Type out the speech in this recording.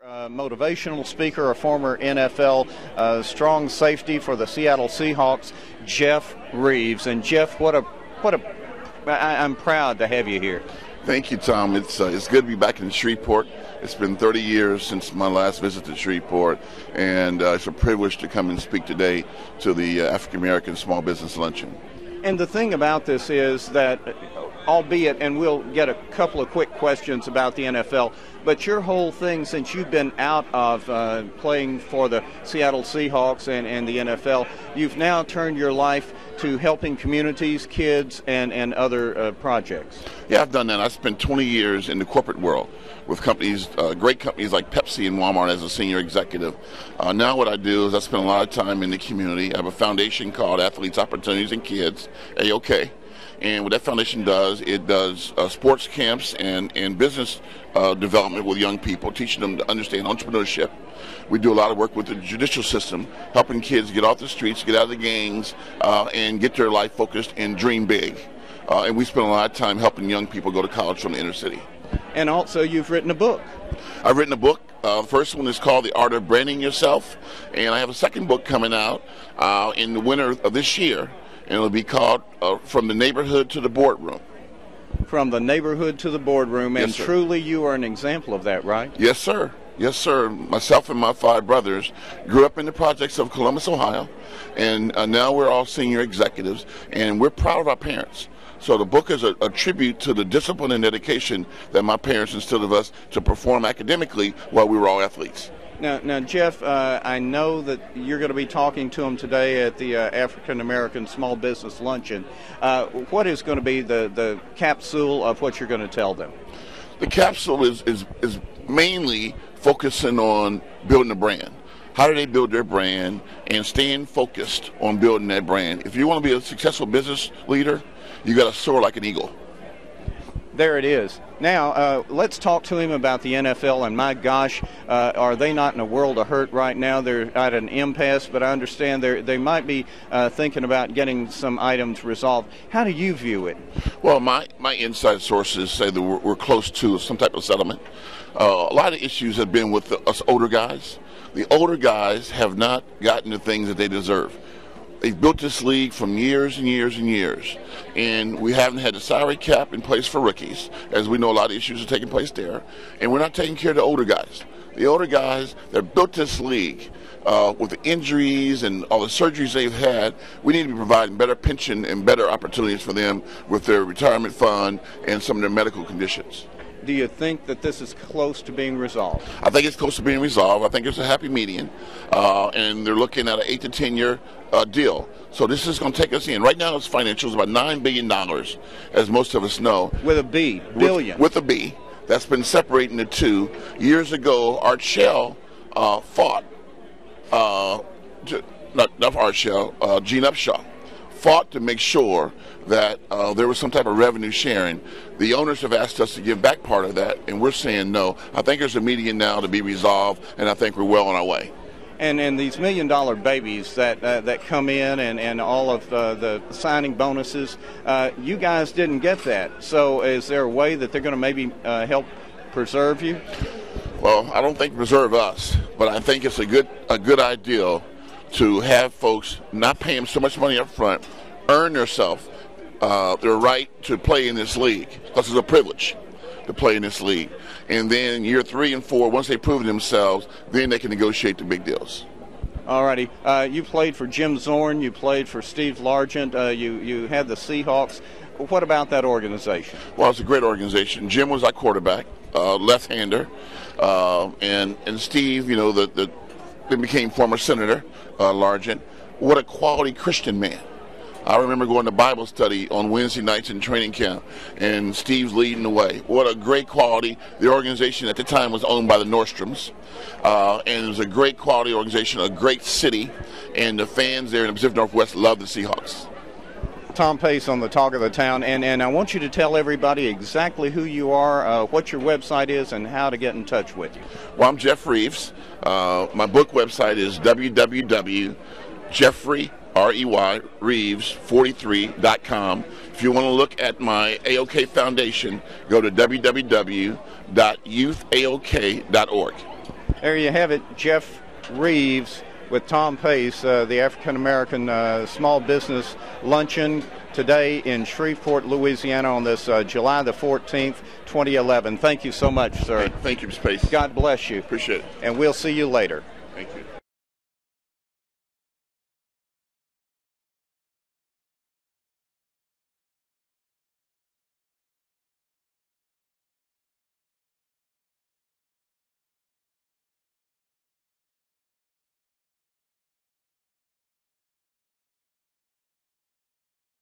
Motivational speaker, a former NFL strong safety for the Seattle Seahawks, Jeff Reeves. And Jeff, I'm proud to have you here. Thank you, Tom. It's good to be back in Shreveport. It's been 30 years since my last visit to Shreveport, and it's a privilege to come and speak today to the African American Small Business Luncheon. And the thing about this is that, albeit, and we'll get a couple of quick questions about the NFL, but your whole thing since you've been out of playing for the Seattle Seahawks and the NFL, you've now turned your life to helping communities, kids, and other projects. Yeah, I've done that. I spent 20 years in the corporate world with companies, great companies like Pepsi and Walmart as a senior executive. Now what I do is I spend a lot of time in the community. I have a foundation called Athletes, Opportunities, and Kids, AOK. And what that foundation does, it does sports camps and business development with young people, teaching them to understand entrepreneurship. We do a lot of work with the judicial system, helping kids get off the streets, get out of the gangs, and get their life focused and dream big. And we spend a lot of time helping young people go to college from the inner city. And also, you've written a book. I've written a book. The first one is called The Art of Branding Yourself. And I have a second book coming out in the winter of this year. And it'll be called From the Neighborhood to the Boardroom. From the neighborhood to the boardroom. And yes, truly you are an example of that, right? Yes, sir. Yes, sir. Myself and my 5 brothers grew up in the projects of Columbus, Ohio. And now we're all senior executives. And we're proud of our parents. So the book is a tribute to the discipline and dedication that my parents instilled of us to perform academically while we were all athletes. Now, Jeff, I know that you're going to be talking to them today at the African American Small Business Luncheon. What is going to be the capsule of what you're going to tell them? The capsule is mainly focusing on building a brand. How do they build their brand and staying focused on building that brand? If you want to be a successful business leader, you got to soar like an eagle. There it is. Now, let's talk to him about the NFL, and my gosh, are they not in a world of hurt right now? They're at an impasse, but I understand they might be thinking about getting some items resolved. How do you view it? Well, my inside sources say that we're close to some type of settlement. A lot of issues have been with us older guys. The older guys have not gotten the things that they deserve. They've built this league from years and years and years, and we haven't had the salary cap in place for rookies, as we know a lot of issues are taking place there, and we're not taking care of the older guys. The older guys that built this league with the injuries and all the surgeries they've had, we need to be providing better pension and better opportunities for them with their retirement fund and some of their medical conditions. Do you think that this is close to being resolved? I think it's close to being resolved. I think it's a happy median, and they're looking at an 8 to 10 year deal. So this is going to take us in. Right now, it's financials about $9 billion, as most of us know. With a B, billion. With a B. That's been separating the two. Years ago, Art Shell fought, not Art Shell, Gene Upshaw fought to make sure that there was some type of revenue sharing. The owners have asked us to give back part of that, and we're saying no. I think there's a median now to be resolved, and I think we're well on our way. And these $1 million babies that come in and all of the signing bonuses, you guys didn't get that. So is there a way that they're going to maybe help preserve you? Well, I don't think preserve us, but I think it's a good idea to have folks not pay them so much money up front, earn themselves their right to play in this league, because it's a privilege to play in this league. And then year 3 and 4, once they prove themselves, then they can negotiate the big deals. All righty. You played for Jim Zorn. You played for Steve Largent. You had the Seahawks. What about that organization? Well, it's a great organization. Jim was our quarterback, left-hander, and Steve, you know, then became former Senator Largent. What a quality Christian man. I remember going to Bible study on Wednesday nights in training camp, and Steve's leading the way. What a great quality. The organization at the time was owned by the Nordstroms, and it was a great quality organization, a great city, and the fans there in the Pacific Northwest love the Seahawks. Tom Pace on the Talk of the Town, and I want you to tell everybody exactly who you are, what your website is, and how to get in touch with you. Well, I'm Jeff Reeves. My book website is Reeves43.com. If you want to look at my AOK Foundation, go to www.youtheaok.org. There you have it, Jeff Reeves with Tom Pace, the African-American Small Business Luncheon today in Shreveport, Louisiana on this July the 14th, 2011. Thank you so much, sir. Thank you, Mr. Pace. God bless you. Appreciate it. And we'll see you later. Thank you.